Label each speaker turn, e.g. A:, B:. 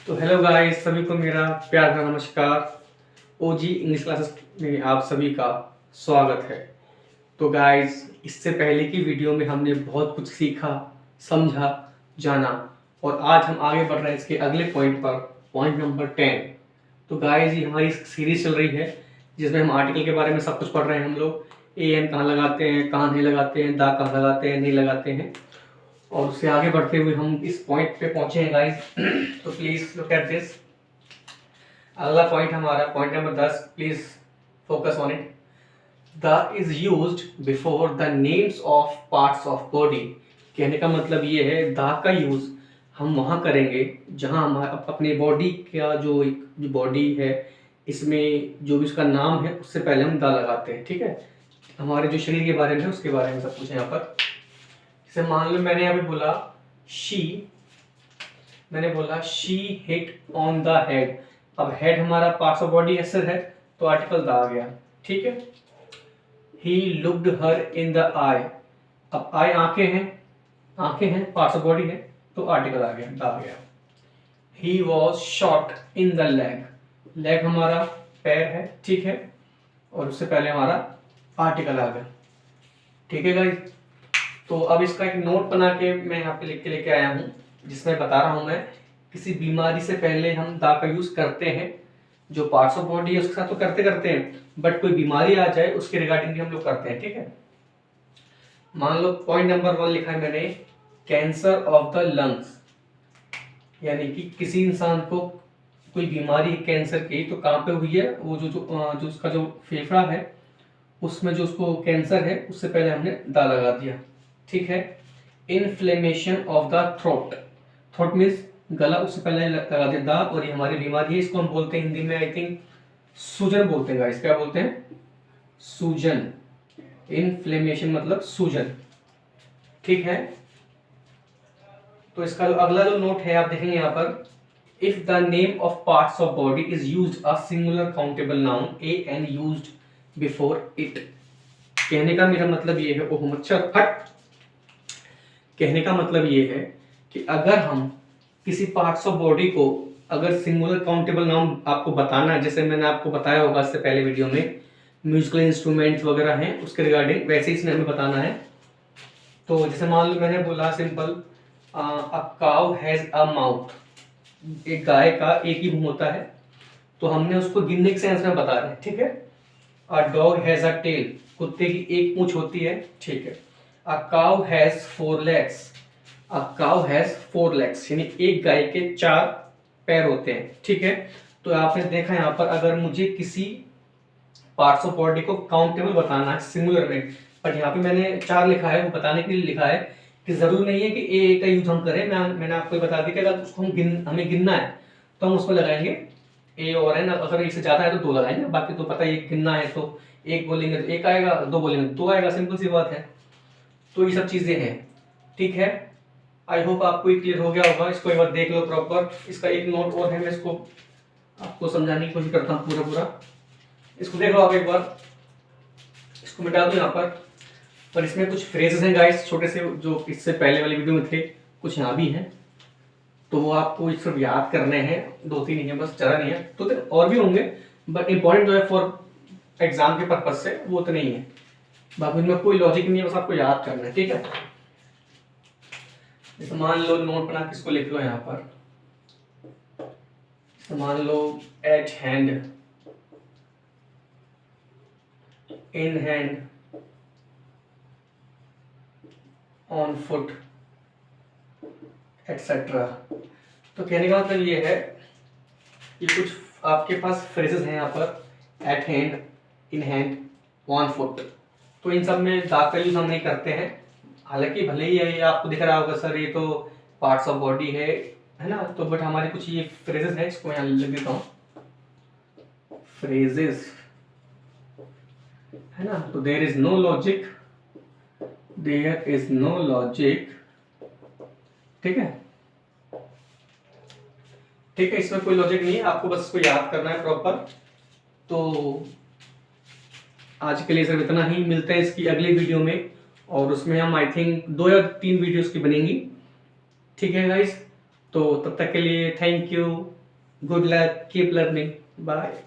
A: तो hello guys, सभी को मेरा प्यार भरा नमस्कार। ओजी इंग्लिश क्लासेस में आप सभी का स्वागत है। तो गाइस, इससे पहले की वीडियो में हमने बहुत कुछ सीखा, समझा, जाना और आज हम आगे बढ़ रहे हैं इसके अगले पॉइंट पर, पॉइंट नंबर 10। तो गाइस, ये हमारी सीरीज चल रही है जिसमें हम आर्टिकल के बारे में सब कुछ पढ़ रहे हैं। हम लोग ए एन कहाँ लगाते हैं, कहाँ नहीं लगाते हैं, दा कहाँ लगाते हैं, नहीं लगाते हैं। और उससे आगे बढ़ते हुए हम इस पॉइंट पे पहुंचे हैं गाइस। तो प्लीज लुक एट दिस। अगला पॉइंट हमारा point number 10, please focus on it. The is used before the names of parts of body. कहने का मतलब ये है, द का यूज हम वहां करेंगे जहां हम अपने बॉडी का जो बॉडी है, इसमें जो भी उसका नाम है उससे पहले हम द लगाते हैं। ठीक है, हमारे जो शरीर के बारे में है उसके बारे में सब कुछ है यहाँ पर। जैसे मान लो मैंने अभी बोला she hit on the head. अब हेड हमारा पार्ट्स ऑफ बॉडी ऐसे है तो आर्टिकल द आ गया। ठीक है, he looked her in the आई। अब आई आंखें हैं, पार्ट्स ऑफ बॉडी है तो आर्टिकल आ गया, द आ गया। He was shot in the leg. Leg हमारा पैर है, ठीक है, और उससे पहले हमारा आर्टिकल आ गया। ठीक है गाइस, तो अब इसका एक नोट बना के मैं यहाँ पे लिख के लेके आया हूँ, जिसमें बता रहा हूँ मैं किसी बीमारी से पहले हम दा का यूज करते हैं। जो पार्ट्स ऑफ बॉडी है उसके साथ तो करते हैं, बट कोई बीमारी आ जाए उसके रिगार्डिंग भी हम लोग करते हैं। ठीक है, मान लो पॉइंट नंबर 1 लिखा है मैंने, कैंसर ऑफ द लंग्स, यानी कि किसी इंसान को कोई बीमारी है कैंसर की, तो कहाँ पे हुई है वो जो उसका जो फेफड़ा है उसमें जो उसको कैंसर है उससे पहले हमने दा लगा दिया। ठीक है, inflammation of the throat. Throat means गला, उससे पहले लगा दिया दा, और ये हमारी बीमारी है। इसको हम बोलते हैं हिंदी में, आई थिंक सूजन बोलते हैं गाइस। क्या बोलते हैं? सूजन। इन्फ्लेमेशन मतलब सूजन। ठीक है, तो इसका अगला जो नोट है आप देखेंगे यहाँ पर, if the name of parts of body is used a singular countable noun a an used before it. कहने का मेरा मतलब ये है, ओह मच्छर हट। कहने का मतलब ये है कि अगर हम किसी पार्ट्स ऑफ बॉडी को अगर सिंगुलर काउंटेबल नाउन आपको बताना है, जैसे मैंने आपको बताया होगा इससे पहले वीडियो में, म्यूजिकल इंस्ट्रूमेंट्स वगैरह हैं उसके रिगार्डिंग, वैसे ही इसमें हमें बताना है। तो जैसे मान लो मैंने बोला simple, a cow has a mouth. एक गाय का एक ही मुंह होता है, तो हमने उसको गिनने के सेंस में बता रहे हैं। ठीक है, a dog has a tail. कुत्ते की एक पूंछ होती है। ठीक है, a cow has 4 legs। A cow has 4 legs, यानी एक गाय के 4 पैर होते हैं। ठीक है, तो आपने देखा यहाँ पर, अगर मुझे किसी पार्ट्स ऑफ बॉडी को काउंटेबल बताना है सिंगुलर में, पर यहाँ पे मैंने 4 लिखा है, वो बताने के लिए लिखा है कि जरूरी नहीं है कि ए का यूज हम करें। मैंने आपको बता दिया कि अगर उसको हमें गिनना है तो हम उसको लगाएंगे ए और एन। अगर इससे ज्यादा है तो 2 लगाएंगे, बाकी तो पता है गिनना है तो एक बोलेंगे तो एक आएगा, 2 बोलेंगे तो 2 आएगा, सिंपल सी बात है। तो ये सब चीजें हैं। ठीक है, आई होप आपको ये क्लियर हो गया होगा। इसको एक बार देख लो प्रॉपर। इसका एक नोट और है, मैं इसको आपको समझाने की कोशिश करता हूँ पूरा। इसको देख लो आप एक बार, इसको मिटा दो यहाँ पर इसमें कुछ फ्रेजेस हैं गाइस छोटे से, जो इससे पहले वाली वीडियो में थे, कुछ यहाँ भी हैं, तो वो आपको सिर्फ याद करने हैं। 2-3 ही है बस, ज़्यादा नहीं है। तो और भी होंगे, बट इंपॉर्टेंट जो है फॉर एग्जाम के पर्पज से वो तो नहीं है। बाकी इनमें कोई लॉजिक नहीं है, बस आपको याद करना है। ठीक है, जैसे मान लो नोट बना किसको लिख लो यहाँ पर, मान लो at hand, in hand, on foot, etcetera. तो कहने का मतलब ये है, ये कुछ आपके पास फ्रेजेस हैं यहाँ पर, eight hand, in hand, on foot. तो इन सब में दा का यूज हम नहीं करते हैं। हालांकि भले ही ये आपको दिख रहा होगा सर ये तो पार्ट्स ऑफ बॉडी है ना, तो बट हमारे कुछ ये फ्रेजेस हैं, इसको यहाँ लिख देता हूँ, फ्रेजेस है ना। तो there is no logic, there is no logic. ठीक है, ठीक है, इसमें कोई लॉजिक नहीं है, आपको बस इसको याद करना है प्रॉपर। तो आज के लिए सिर्फ इतना ही, मिलते हैं इसकी अगली वीडियो में, और उसमें हम आई थिंक 2 या 3 वीडियोस की बनेंगी। ठीक है गाइस, तो तब तक के लिए thank you, good luck, keep learning, bye.